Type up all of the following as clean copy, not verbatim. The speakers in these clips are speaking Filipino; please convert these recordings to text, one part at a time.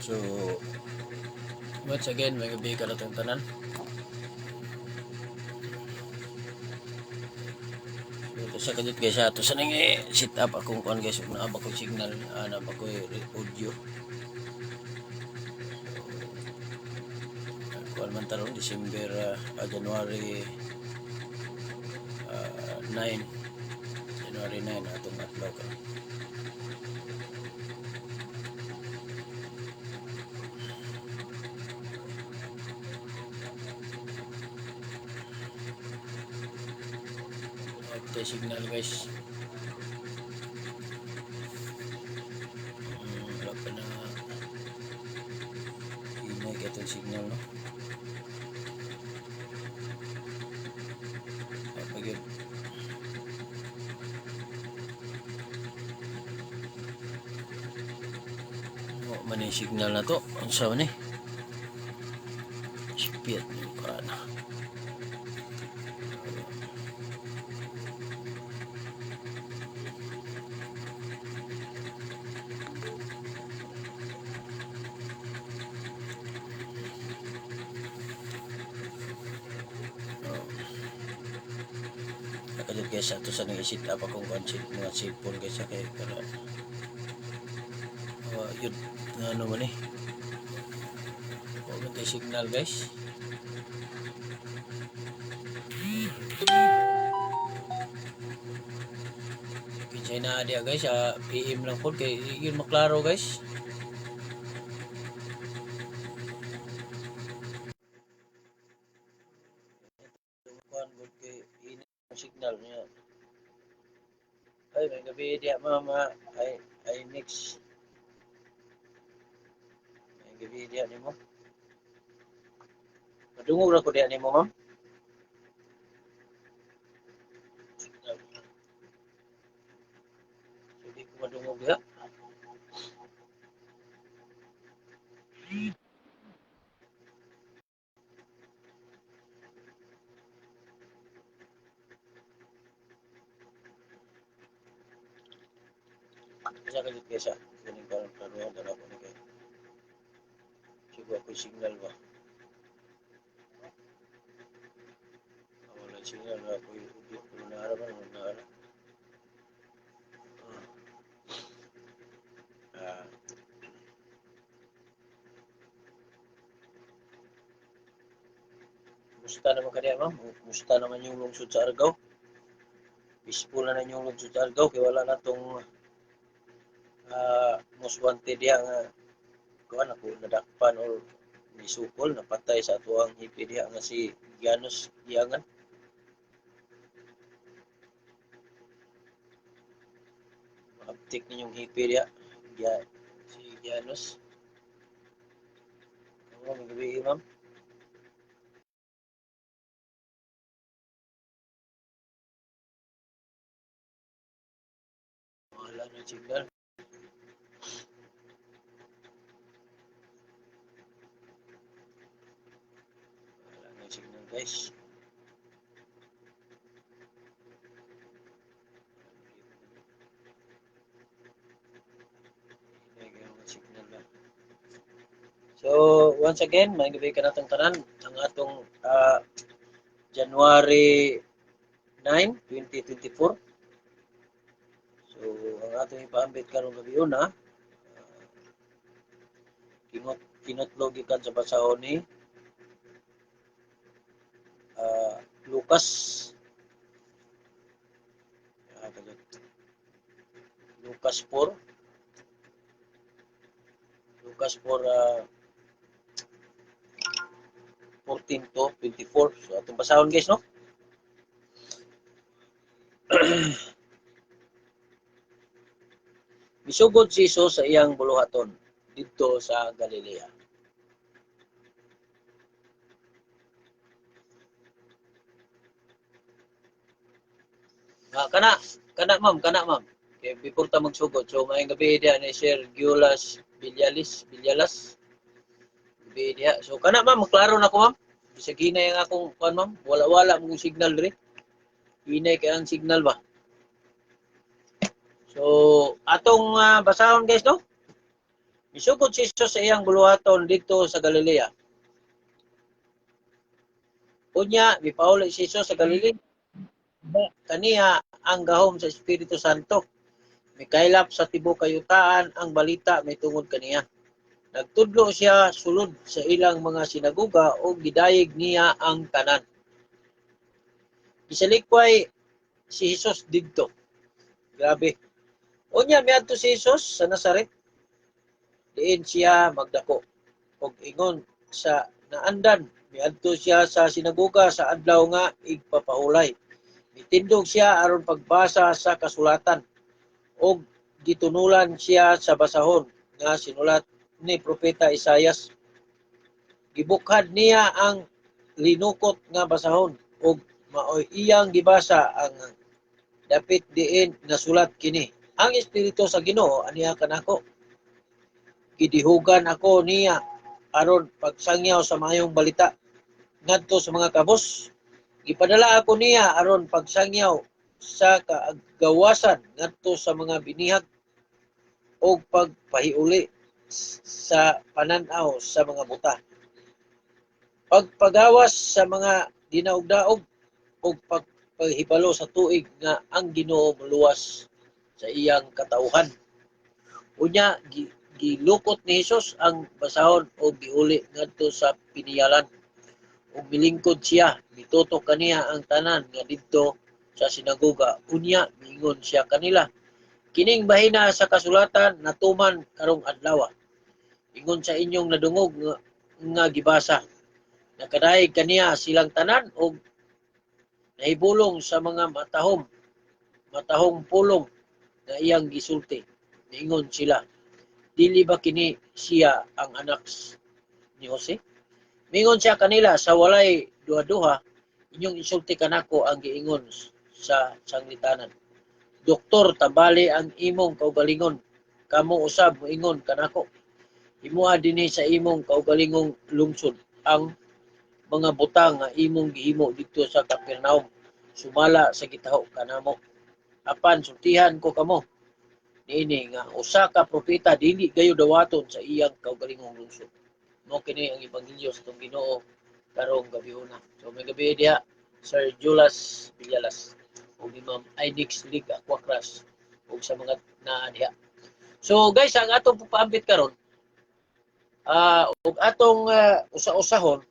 So once again may gabi ka na itong tanan. So ito sa kadit guys, ito sa nang sit up akong kuan guys, naaba ko signal, naaba ko audio. Kuan man taron December, January 9 atong adlaw ka. Ito signal guys. Wala pa na inay ka itong signal, no? Pag-yun. Man yung signal na to. Ang sawa ni. Spiat yung kana. Nakadit guys, ato sa nang isit up akong concept mga cellphone guys, kaya para yun na ano man huwag tayo signal guys. Kinsay na dia guys, PM lang po kay yun maklaro guys. Kuan gud kay ini signal niya. Ay may gabi dia mama ay mix. May gabi dia nimo. Madungog ra ko dia nimo ma'am. Hindi ko madungog ya. Sa kadit guys, kuning karon karon dala ko ni kay. Siguro ko signal ba. Wala signal na ko yung naaraman mo na ara. Musta naman kaniya ma'am? Musta naman yung lungsod sa Argao? Peaceful na yung lungsod sa Argao kaya wala na itong most wanted diya nga kuan ako nadakpan or nisukol napatay sa atuang hipi diya nga si Gianos Giangan. Maabtik ninyong hipi diya si Gianos. Ano may gabi ma'am? Wala na signal. Wala na signal guys. So once again, may gabi ka natong tanan ang atong January 9, 2024. So ang atong ipaambit karong gabi una, kinotlo gikan sa basahon ni Lucas Lucas 4 14 to 24. So atong basahon guys, no? Misugod si Jesus sa iyang buluhaton didto sa Galilea. Kana ma'am. Okay, before ta magsugod, so maayong gabi diya ni Sir Giulas Villalas. Gabi diya. So kana ma'am, maklaro na ko ma'am. Bisag hinay ang akong kuan ma'am. Wala mong signal diri. Hinay kay ang signal ba. So atong basahon guys, no? Misugod si Jesus sa iyang buluhaton dito sa Galilea. Unya, mipauli si Jesus sa Galilea. Kaniya ang gahom sa Espiritu Santo. Mikaylap sa tibuok kayutaan ang balita may tungod kaniya. Nagtudlo siya sulod sa ilang mga sinagoga o gidayeg niya ang tanan. Gisalikway si Jesus didto. Grabe. Unya miadto si Jesus sa Nazaret. Diin siya magdako. Og ingon sa naandan, miadto siya sa sinagoga sa adlaw nga igpapahulay. Mitindog siya aron pagbasa sa kasulatan og gitunulan siya sa basahon nga sinulat ni Propeta Isayas. Gibukhad niya ang linukot nga basahon ug maoy iyang gibasa ang dapit diin nasulat kini. Ang Espiritu sa Ginoo aniya kanako. Gidihugan ako niya aron pagsangyaw sa mayong balita ngadto sa mga kabus. Gipadala ako niya aron pagsangyaw sa kaagawasan ngadto sa mga binihag o pagpahiuli sa pananaw sa mga buta. Pagpagawas sa mga dinaog-daog o pagpahibalo sa tuig nga ang Ginoo muluwas sa iyang katauhan. Unya, gilukot ni Jesus ang basahon o giuli ngadto sa piniyalan. O milingkod siya, mitutok kaniya ang tanan nga didto sa sinagoga. Unya, miingon siya kanila. Kining bahina sa kasulatan natuman karong adlaw. Ingon sa inyong nadungog nga gibasa. Nakadayeg kaniya silang tanan o nahibulong sa mga matahong pulong na iyang gisulti. Miingon sila, dili ba kini siya ang anak ni Jose? Miingon siya kanila, sa walay duha-duha, inyong insulti kanako ang giingon sa sanglitanan. Doktor, tabali ang imong kaugalingon. Kamo usab moingon kanako. Himuha dinhi sa imong kaugalingong lungsod ang mga butang nga imong gihimo dito sa Capernaum. Sumala sa gitaho kanamo. Apan sultihan ko kamo. Niini nga usa ka propeta dili gayo dawaton sa iyang kaugalingong lungsod. Mo kini ang ebanghelyo sa tong Ginoo karong gabi una. So may gabi diha Sir Julas Villalas o ni Ma'am Inix League Aquacras o sa mga naa diha. So guys, ang atong paambit karon ug atong usa-usahon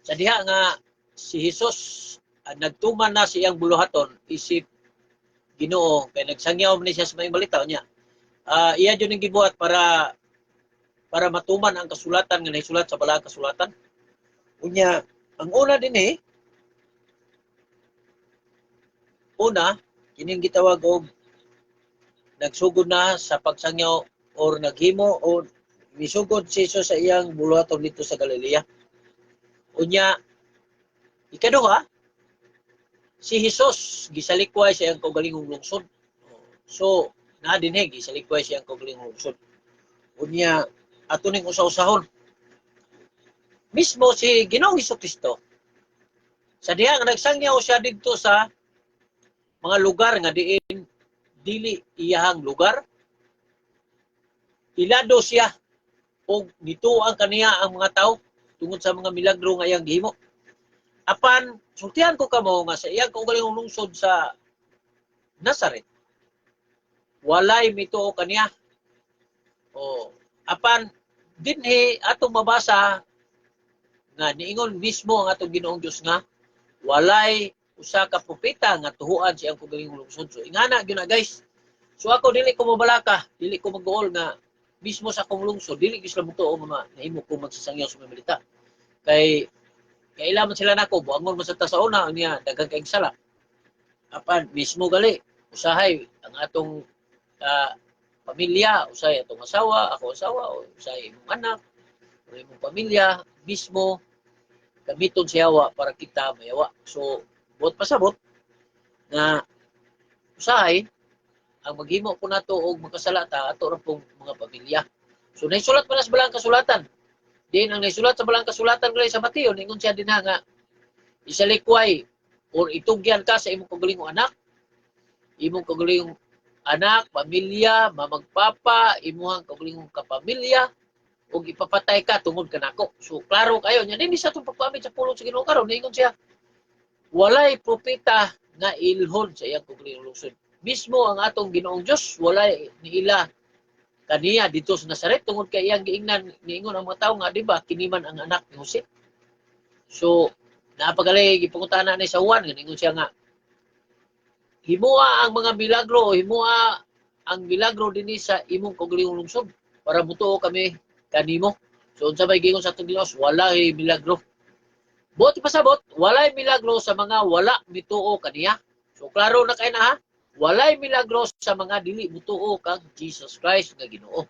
sa diha nga si Jesus nagtuman na siyang buluhaton isip Ginoo kay nagsangyaw ni siya sa may balita niya. Iya jud ning gibuhat para matuman ang kasulatan nga nahisulat sa balaang kasulatan. Unya, ang una dinhi kining gitawag og nagsugod na sa pagsangyaw or naghimo o misugod si Jesus sa iyang buluhaton dito sa Galilea. Unya, ikaduha, si Jesus gisalikway sa iyang kaugalingong lungsod. So, na dinhi gisalikway sa iyang kaugalingong lungsod. Unya, ato ning usa-usahon. Mismo si Ginoong Hesukristo sa diha nga nagsangyaw siya didto sa mga lugar nga diin dili iyahang lugar. Ilado siya o nituang kaniya ang mga tao tungod sa mga milagro nga iyang gihimo. Apan sultihan ko kamo nga sa iyang kaugalingong lungsod sa Nazaret walay mituo kaniya. O apan dinhi atong mabasa nga niingon mismo ang atong Ginoong Dios nga walay usa ka propeta nga tuhuan siyang kaugalingong lungsod. So ingana gyud na guys. So ako dili ko mabalaka, dili ko magduol nga mismo sa akong lungsod, dili gyud sila mutuo nga nahimo ko magsasangyaw sa mga balita. Kay kailangan sila nako buangon man sa una niya daghang kaayong sala. Apan mismo gali usahay ang atong pamilya, usahay atong asawa, ako asawa, usahay imong anak, o imong pamilya mismo gamiton si Hawa para kita mayawa. So buot pasabot na usahay ang maghimo po nato og makasalata ato ra pong mga pamilya. So naisulat pa na sa balang kasulatan. Din ang naisulat sa balang kasulatan gali sa Mateo ningon siya din nga isalikway or itugyan ka sa imong kaugalingong anak, imong kaugalingong anak, pamilya, mamagpapa, imuhang kaugalingong kapamilya, ug ipapatay ka tungod kanako. So klaro kayo nya dinhi sa itong pagpamit sa pulong sa Ginoo karon ningon siya walay propeta nga ilhon sa iyang kaugalingong lungsod. Mismo ang atong Ginoong Dios walay niila kaniya dito sa Nazaret tungod kay iyang giingnan niingon ang mga tawo nga di ba kini man ang anak ni Jose. So napagalay gipangutana ni sa Juan ningon siya nga himua ang mga milagro, himua ang milagro dinhi sa imong kaugalingong lungsod para mutuo kami kanimo. So unsa may gingon sa atong Dios, walay milagro. Buti pasabot, walay milagro sa mga wala mituo kaniya. So klaro na kay na ha, walay milagro sa mga dili mutuo kang Jesus Christ nga Ginoo.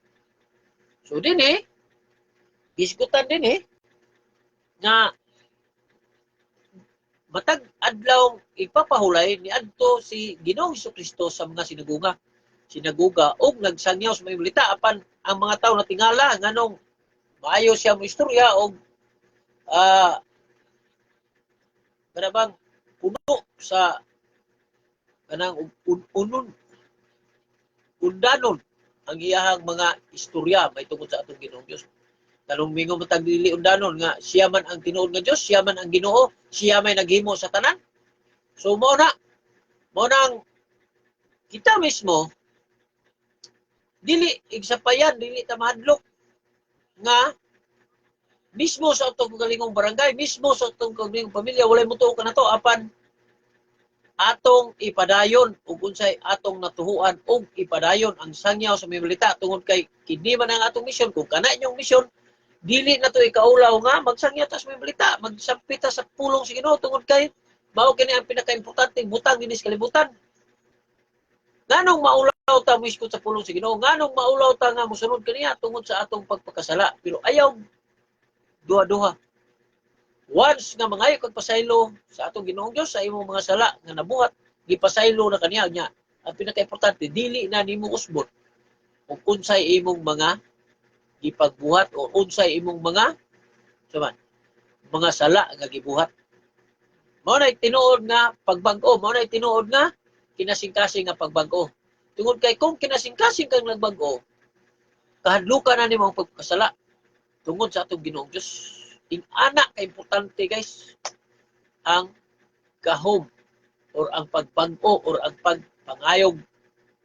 So dinhi isgutan dinhi nga matag adlaw ipapahulay ni adto si Ginoong Hesukristo sa mga sinaguga og nagsangyaw sa may balita apan ang mga tawo natingala nganong maayo siya mo istorya og kanabang puno sa kanang undanon ang iyahang mga istorya may tungod sa atong Ginoong Dios. Kanong mingo matag dili undanon nga siya man ang tinuod nga Dios, siya man ang Ginoo, siya may naghimo sa tanan. So mo nang kita mismo dili igsapayan, dili ta mahadlok nga mismo sa atong kaugalingong barangay, mismo sa atong kaugalingong pamilya walay mutuo kanato apan atong ipadayon ug unsay atong natuhuan ug ipadayon ang sangyaw sa mibalita tungod kay kini man ang atong misyon. Kung kana inyong misyon dili na to ikaulaw nga magsangyaw ta sa mibalita, magsampit ta sa pulong sa Ginoo tungod kay mao kini ang pinakaimportante butang dinhi sa kalibutan. Nganong maulaw ta miskot sa pulong sa Ginoo? Nganong maulaw ta nga mosunod kaniya tungod sa atong pagpakasala? Pero ayaw duha-duha. Once nga mangayo kag pasaylo sa atong Ginoong Dios sa imong mga sala nga nabuhat, gipasaylo na kaniya nya. Ang pinakaimportante dili na nimo usbon kung unsay imong mga gipagbuhat o unsay imong mga sala nga gibuhat. Mao na tinuod nga pagbag-o, mao na tinuod nga kinasing-kasing nga pagbag-o. Tungod kay kung kinasing-kasing kang nagbag-o, kahadlukan na nimo ang pagkasala tungod sa atong Ginoong Dios. Anak ka importante guys ang gahom or ang pagbag-o or ang pagpangayog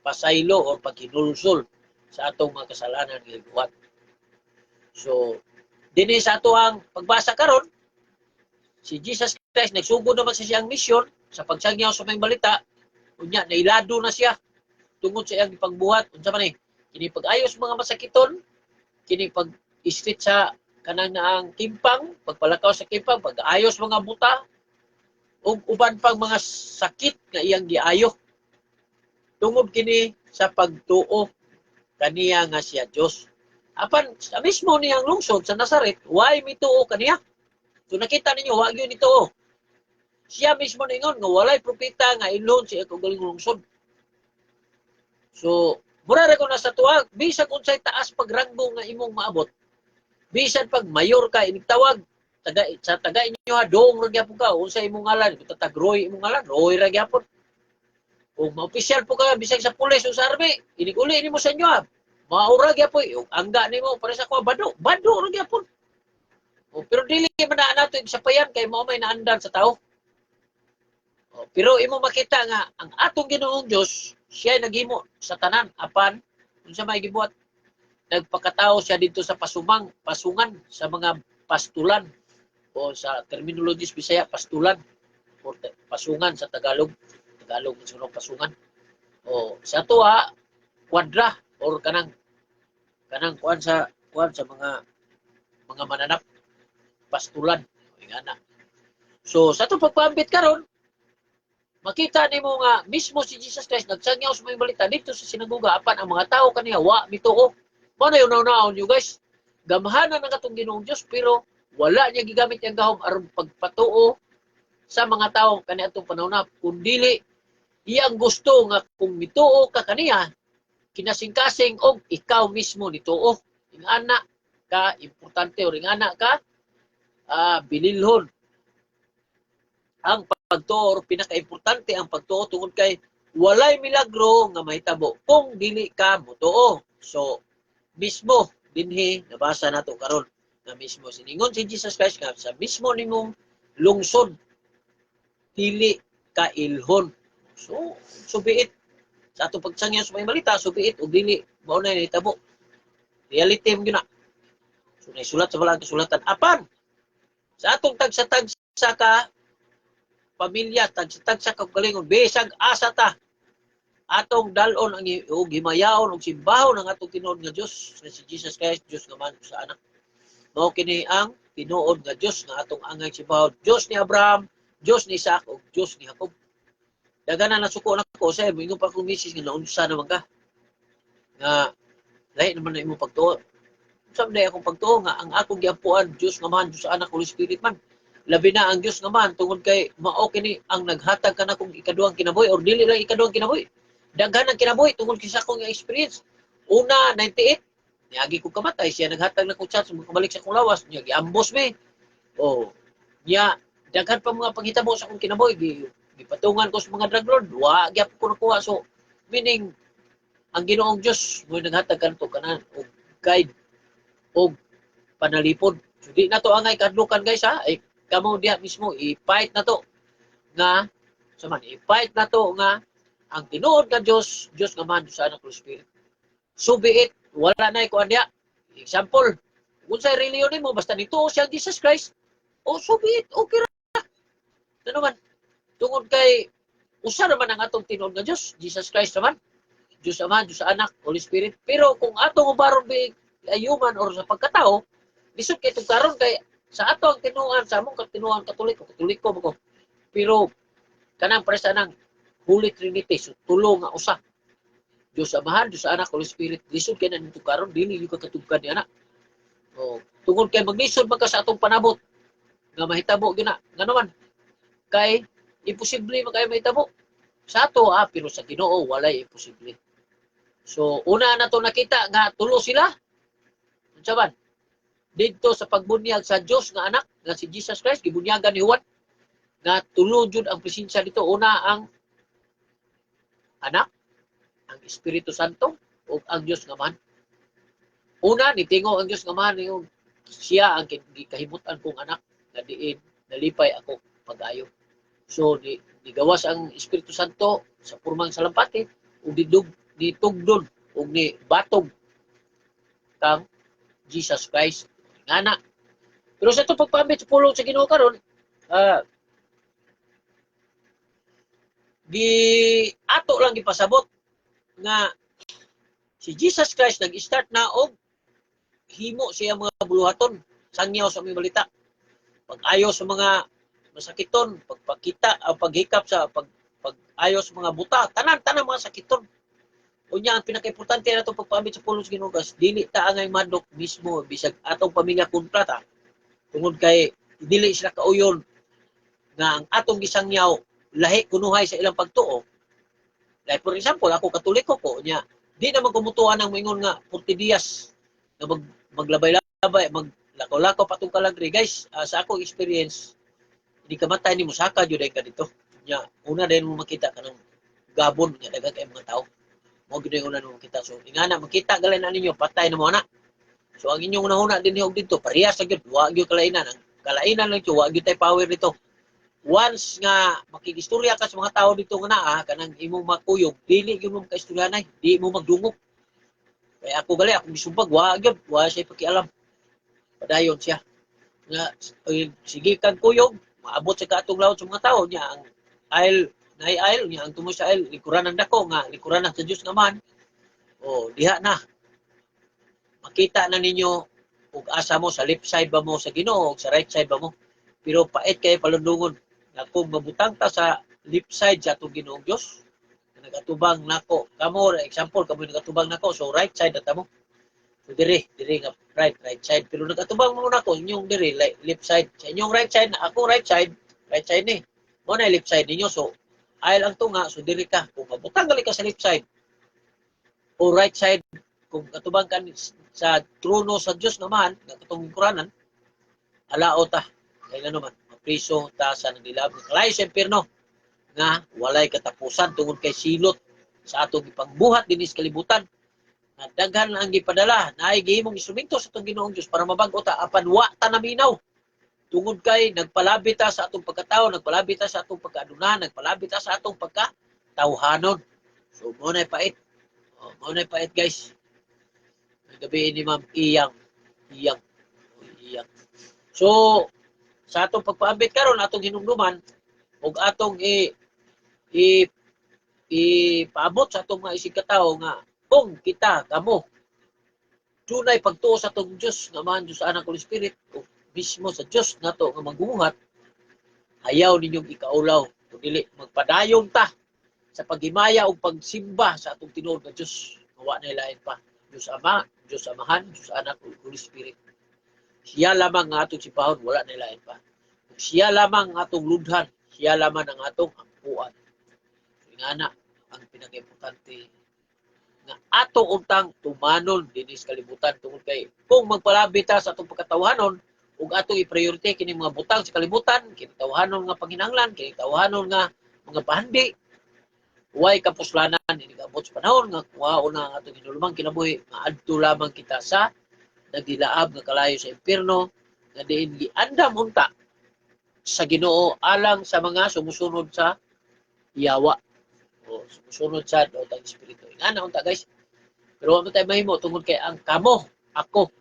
pasaylo or paghinulsol sa atong mga kasalanan nga gibuhat. So dinhi sa ato ang pagbasa karon si Jesus Christ nagsugod naman sa siyang misyon sa pagsangyaw sa may balita unya nailado na siya tungod sa iyang pagbuhat unsa man ni kini pag-ayos mga masakiton, kini pag-istrit sa kanang naang kimpang, pagpalakaw sa kimpang, pag-ayos mga buta, ug uban pang mga sakit nga iyang giayo. Tungod kini sa pagtuo kaniya nga siya Dios. Apan sa mismo niyang lungsod sa Nazaret, why mituo kaniya? So nakita ninyo, wa gyud nituo. Siya mismo ningon nga walay propeta nga ilhon siya kaugalingong lungsod. So, mura ra ko na sa tuwa, bisag unsay taas pagranggo nga imong maabot. Bisan pag mayor ka inigtawag sa taga inyo ha dong ra gyapon ka unsay imong ngalan tatag Roy imong ngalan Roy ra gyapon o ma-opisyal po ka bisag sa pulis o sa army inig-uli nimo sa inyo ha maura gyapon angga nimo para sa ko bado ra gyapon o pero dili man na nato sapayan kay mao may naandan sa tao o, pero imo makita nga ang atong Ginoong Dios siya naghimo sa tanan apan unsa may gibuhat nagpakatao siya dito sa pasungan sa mga pastulan o sa terminology Bisaya pastulan o pasungan sa Tagalog sunong pasungan o sa tuwa kwadra or kanang kuan sa mga mananap pastulan ingana. So sa to pagpaambit karon makita nimo nga mismo si Jesus Christ nagsangyaw sa may balita dito sa sinaguga apan ang mga tao kaniya wa mituo. Mano yung naunaon nyo guys. Gamhanan ng atong Ginoong Diyos pero wala niya gigamit yung gahom aron pagpatuo sa mga tao kani atong panahon na. Kung dili, iyang gusto nga kung mituo ka kaniya, kinasing-kasing og ikaw mismo nituo. Ing anak ka, importante o ring anak ka, bililhon. Ang pagtuo or pinaka-importante ang pagtuo tungod kay walay milagro nga mahitabo kung dili ka motuo. So mismo dinhi nabasa nato karon na mismo siningon si Jesus Christ nga sa mismo nimong lungsod dili ka ilhon. So subiit sa atong pagsangyan sa may balita, subiit og dili mao na nahitabo. Reality mo gina. So naisulat sa balang kasulatan apan sa atong tagsa-tagsa ka pamilya, tagsa-tagsa ka kalingon bisag asa ta atong dalon ang himayaon og simbahon ng atong tinuod nga Dios na si Jesus Christ, Dios nga man sa anak. Mao kini ang tinuod nga Dios nga atong angay simbahon, Dios ni Abraham, Dios ni Isaac ug Dios ni Jacob. Dagana na suko nako sa ingon pa kung misis nga naunsa naman ka. Nga lahi naman na imong pagtuo. Someday akong pagtuo nga ang akong giampuan Dios nga man, Dios sa anak, Holy Spirit man. Labi na ang Dios nga man tungod kay mao kini ang naghatag kanakong ikaduhang kinabuhi or dili lang ikaduhang kinabuhi. Daghan ang kinabuhi tungod kisa akong experience. Una, 98. Niagi ko kamatay. Siya naghatag na kong chance. Makabalik sa akong lawas. Niya, giambos me. O, niya, daghan pa mga panghitabo sa akong kinabuhi. Gipatungan ko sa mga drug lord. Gyap ko nakuha. So, meaning, ang Ginoong Diyos, mo naghatag kanto kanan o guide o panalipod. So, di na to angay kadlukan guys ha. Ay, kamo diha mismo, i-fight na to. Nga, saman, i-fight na to nga ang tinuod nga Diyos, Diyos nga man, Diyos sa anak, Holy Spirit. Subiit, wala na ikuan diya. Example, kung sa reliyon mo, basta nito siya Jesus Christ, o subiit, okay ra. Ano naman, tungod kay, usa naman ang atong tinuod nga Diyos, Jesus Christ naman, Diyos Ama, Diyos sa anak, Holy Spirit. Pero kung atong ubaron bi human or sa pagkatao, lisod kay itong karon kay sa ato ang tinuan, sa among katinuan, katoliko mo ko. Pero, kanang presa ng Holy Trinity, so tulo nga usa. Diyos Amahan, Diyos Anak, Holy Spirit. Lisod kay na nito karon, dili yung kakatugkan ni anak. O, tungod kay maglisod magka sa atong panabot nga mahitabo gina. Nga naman, kay imposible makay mahitabo. Sa ato pero sa Ginoo walay imposible. So una na to nakita nga tulo sila. Unsa man? Didto sa pagbunyag sa Dios nga anak nga si Jesus Christ gibunyagan ni Juan nga tulo jud ang presensya dito. Una ang anak, ang Espiritu Santo o ang Dios nga man. Una nitingo ang Dios nga man yung siya ang gikahimutan kong anak nga diin nalipay ako pag-ayo. So nigawas ang Espiritu Santo sa purmang salampati ug ditugdon ug ni batog kang Jesus Christ ngana. Pero sa ito pagpambit sa pulong sa Ginoo karon, di ato lang gipasabot nga si Jesus Christ nag-start na og himo siya mga buluhaton sangyaw sa mga balita. Pag-ayo sa mga masakiton, pagpakita, paghikap sa pag-ayo sa mga buta, tanan mga sakiton. Unya ang pinaka-importante na itong pagpambit sa pulong sa Ginoo dili ta angay madok mismo bisag atong pamilya kontrata. Tungod kay dili sila kauyon nga ang atong gisangyaw lahi kunuhay sa ilang pagtuo. Like for example, ako Katoliko ko nya di naman kumutuan ang moingon nga 40 días na maglabay-labay, maglakaw-lakaw patong kalagri. Guys, sa akong experience, hindi kamatay ni musaka jud ka dito. Nya una din mo makita kanang gabon nga daghang kay mga tao. Mo gid una mo makita. So ingana makita gali na ninyo patay na mo ana. So ang inyong unahuna din og dito, parehas sa gyud, wa gyud kalainan. Ang kalainan lang jud wa gyud tay power dito. Once nga makigistorya ka sa mga tao dito nga naa, kanang imong makuyog, dili gyud mo makaistoryanay, di mo magdungog. Kaya ako gali, ako gisumbag, wa gyud, wa siya pakialam. Padayon siya. Nga sige kang kuyog, maabot sa katong laot sa mga tao niya ang aisle niya ang tumo sa aisle likuran dako nga likuran sa Dios nga man. O diha na. Makita na ninyo ug asa mo sa left side ba mo sa Ginoo o sa right side ba mo. Pero pait kay palundungon nga kung mabutang ta sa left side sa atong Ginoong Dios, nagatubang nako. Kamo example kamo nagatubang nako so right side ata mo. So dire nga right side. Pero nagatubang mo nako inyong dire left side. Sa inyong right side na ako right side ni. Mo na left side ninyo so aisle ang tunga so dire ka kung mabutang gali ka sa left side o right side kung katubang ka sa trono sa Dios naman nga katong Quranan alao ta kaya naman mapriso ta sa nagilab kalayo sa impierno nga walay katapusan tungod kay silot sa atong ipangbuhat dinhi sa kalibutan. Nga daghan ang gipadala naay gihimong instrumento sa atong Ginoong Dios para mabag-o ta apan wa ta naminaw. Tungod kay nagpalabit ta sa atong pagkatao, nagpalabit ta sa atong pagkaadunahan, nagpalabit ta sa atong pagkatawhanon. So mo nay pait. Mo nay pait guys. Gabi ni Ma'am iyang. Iyang. So sa atong pagpaabit karon atong hinumduman ug atong i ipaabot sa atong mga isig katawo nga kung kita kamo dunay pagtuo sa atong Dios nga man Dios Anak ug Spirit o mismo sa Dios nato nga magbuhat, ayaw ninyong ikaulaw kung dili magpadayon ta sa paghimaya o pagsimba sa atong tinuod nga Dios nga wa nay lain pa. Dios Ama, Dios Amahan, Dios Anak ug Holy Spirit. Siya lamang nga atong sibahon, wala nay lain pa. Siya lamang ang atong ludhan, siya lamang ang atong ampuan. Ingana ang pinaka-importante nga ato untang tumanon dinhi sa kalibutan tungod kay kung magpalabit ta sa atong pagkatawhanon ug ato i-priority kini mga butang sa kalibutan, kini tawhanon nga panginahanglan, kini tawhanon nga mga pahandi, way kapuslanan dinhi kaabot sa panahon nga kuhaon na atong hinulumang kinabuhi maadto lamang kita sa nagdilaab nga kalayo sa impierno nga diin giandam unta sa Ginoo alang sa mga sumusunod sa yawa o sumusunod sa daotang espiritu. Ingana unta guys. Pero ano tayo mahimo tungod kay ang kamo, ako,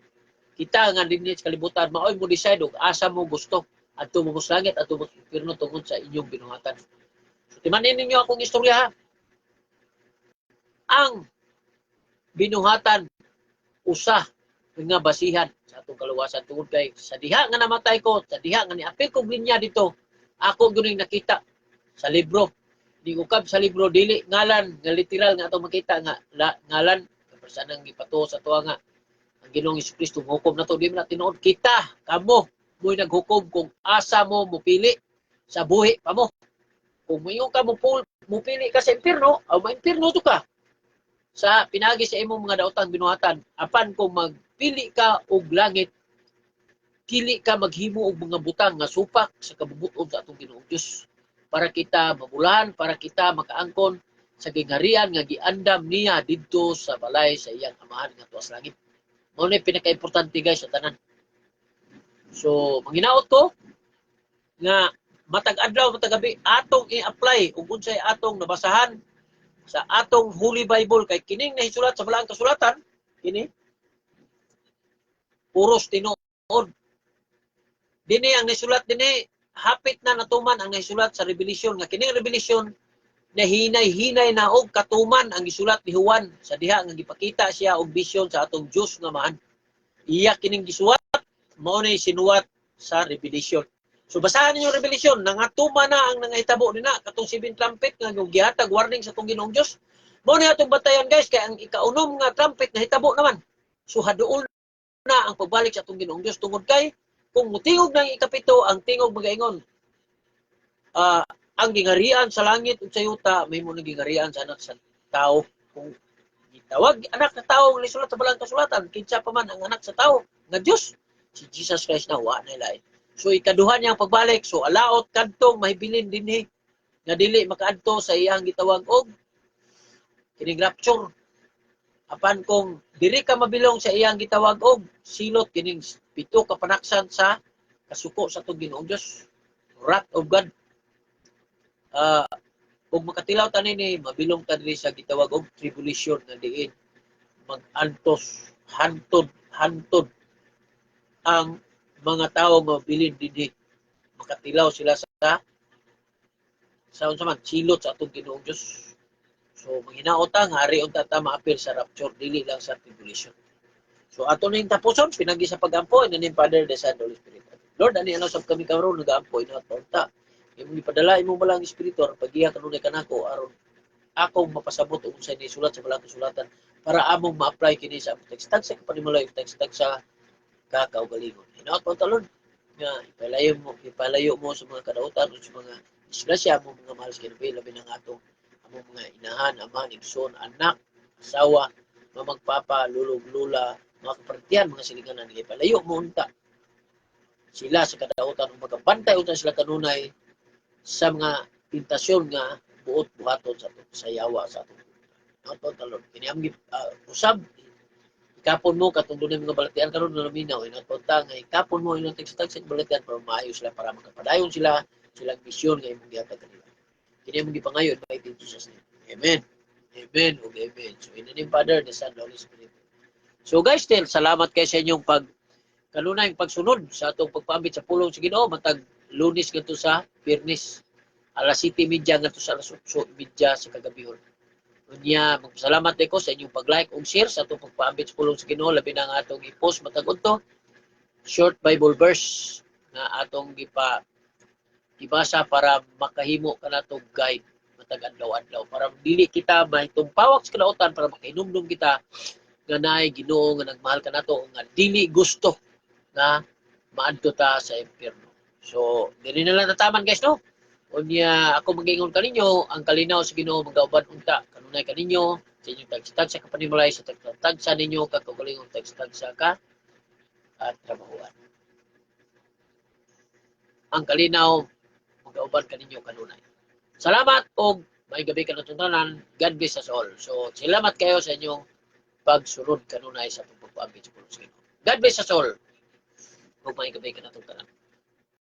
kita nga dinhi sa kalibutan maoy mo decide og asa mo gusto adto mo sa langit adto mo sa impierno tungod sa inyong binuhatan. So timanin ninyo akong istorya ha. Ang binuhatan usa nga basihan sa atong kaluwasan tungod kay sa diha nga namatay ko, sa diha nga niapil ko linya dito, ako gyud nakita sa libro. Di ukab sa libro dili ngalan nga literal nga atong makita nga ngalan sa nang gipatuo sa tuwa nga ang Ginoong Jesucristo hukom na to di man tinuod kita kamo mo'y naghukom kung asa mo mupili sa buhi pa mo. Kung mayo ka mupili ka sa impierno, o ma-impierno to ka. Sa pinagi sa imong mga daotang binuhatan, apan kung magpili ka og langit, dili ka maghimo og mga butang nga supak sa kabubuton sa atong Ginoong Dios para kita mabulahan, para kita makaangkon sa gingharian nga giandam niya didto sa balay sa iyang amahan nga tuwa sa langit. Mao ni pinaka-importante guys sa tanan. So, manginaot ko nga matag adlaw matag gabi atong i-apply ug unsay atong nabasahan sa atong Holy Bible kay kining nahisulat sa balaang kasulatan kini puros tinuod. Dini ang nasulat dinhi hapit na natuman ang nasulat sa Revelation nga kining Revelation na hinay-hinay na og katuman ang gisulat ni Juan sa diha nga gipakita siya og vision sa atong Dios nga maan. Iya kining gisuwat mao ni sinuwat sa Revelation. So basahan ninyo Revelation, nangatuma na ang nangahitabo nina katong 7 trumpet nga gihatag warning sa atong Ginoong Dios. Mao ni atong batayan guys kay ang ikaunom nga trumpet nahitabo naman. So haduol na ang pagbalik sa atong Ginoong Dios tungod kay kung mutingog ng ikapito ang tingog magaingon. Ang gingarian sa langit ug sa yuta may mo gingarian sa anak sa tao. Kung gitawag anak sa tao ang lisulat sa balang kasulatan, kinsa pa man ang anak sa tao nga Dios, si Jesus Christ na wa na lain. So ikaduha niya ang pagbalik. So alaot kadtong mahibilin dinhi nga dili makaadto sa iyang gitawag og kining rapture. Apan kung diri ka mabilong sa iyang gitawag og silot kining pito ka panaksan sa kasuko sa atong Ginoong Dios, wrath of God. Kung makatilaw ta nini mabilong ta diri sa gitawag og tribulation nga diin mag-antos hantod ang mga tao mabilin dinhi makatilaw sila sa unsa man silot sa atong Ginoong Dios. So manghinaot ta nga ari unta ta maapil sa rapture dili lang sa tribulation. So ato ning tapuson pinagi sa pagampo in the name Father, the Son, Holy Spirit. Lord ani ano sab kami karon nagaampo ina ta. Imong ipadala imong balang espiritu aron pagiya kanunay kanako aron akong mapasabot og unsay nisulat sa balang kasulatan para among ma-apply kini sa text sa kapanimulay text sa kakaugalingon. Hinaot po talon nga ipalayo mo sa mga kadautan o sa mga disgrasya mo mga mahal sa kinabuhi labi ng atong among mga inahan, ama, igsoon, anak, asawa, mamagpapa, lulog, lula, mga kapartiyan, mga silinganan, ipalayo mo unta sila sa kadautan o magabantay unta sila kanunay sa mga tentasyon nga buot buhaton sa ato sa yawa sa ato. Ato talon kini ang usab ikapon mo katong dunay mga balatian karon na laminaw inatonta nga ikapon mo inong tag sa balatian para maayo sila para makapadayon sila silang misyon nga imong gihatag kanila. Kini ang gipangayon kay Jesus name. Amen. Amen ug amen. So in the name of Father, the Son, the Holy Spirit. So guys, still salamat kay sa inyong kanunay pagsunod sa atong pagpaambit sa pulong sa Ginoo matag Lunes ngadto sa Biyernes. Alas 7:30 ngadto sa alas 8:30 sa kagabihon. Unya, magpasalamat ko sa inyong pag-like ug share sa atong pagpaambit sa pulong sa Ginoo labi na nga atong i-post matag udto short Bible verse na atong ibasa para makahimo kanatong guide matag adlaw-adlaw para dili kita mahitumpawak sa kadautan para makahinumdum kita nga naay Ginoo nga nagmahal kanato nga dili gusto na maadto ta sa impyerno. So, dili na lang tataman guys no. Unya ako mag-ingon kaninyo ang kalinaw sa Ginoo magauban unta kanunay kaninyo sa inyong tagstag sa kapanimulay sa tagstag sa ninyo kagalingon tagstag sa ka at trabahuan. Ang kalinaw magauban kaninyo kanunay. Salamat og may gabi ka tanan. God bless us all. So, salamat kayo sa inyong pagsunod kanunay sa pagpapaambit sa pulong sa Ginoo. God bless us all. Ug may gabi ka tanan.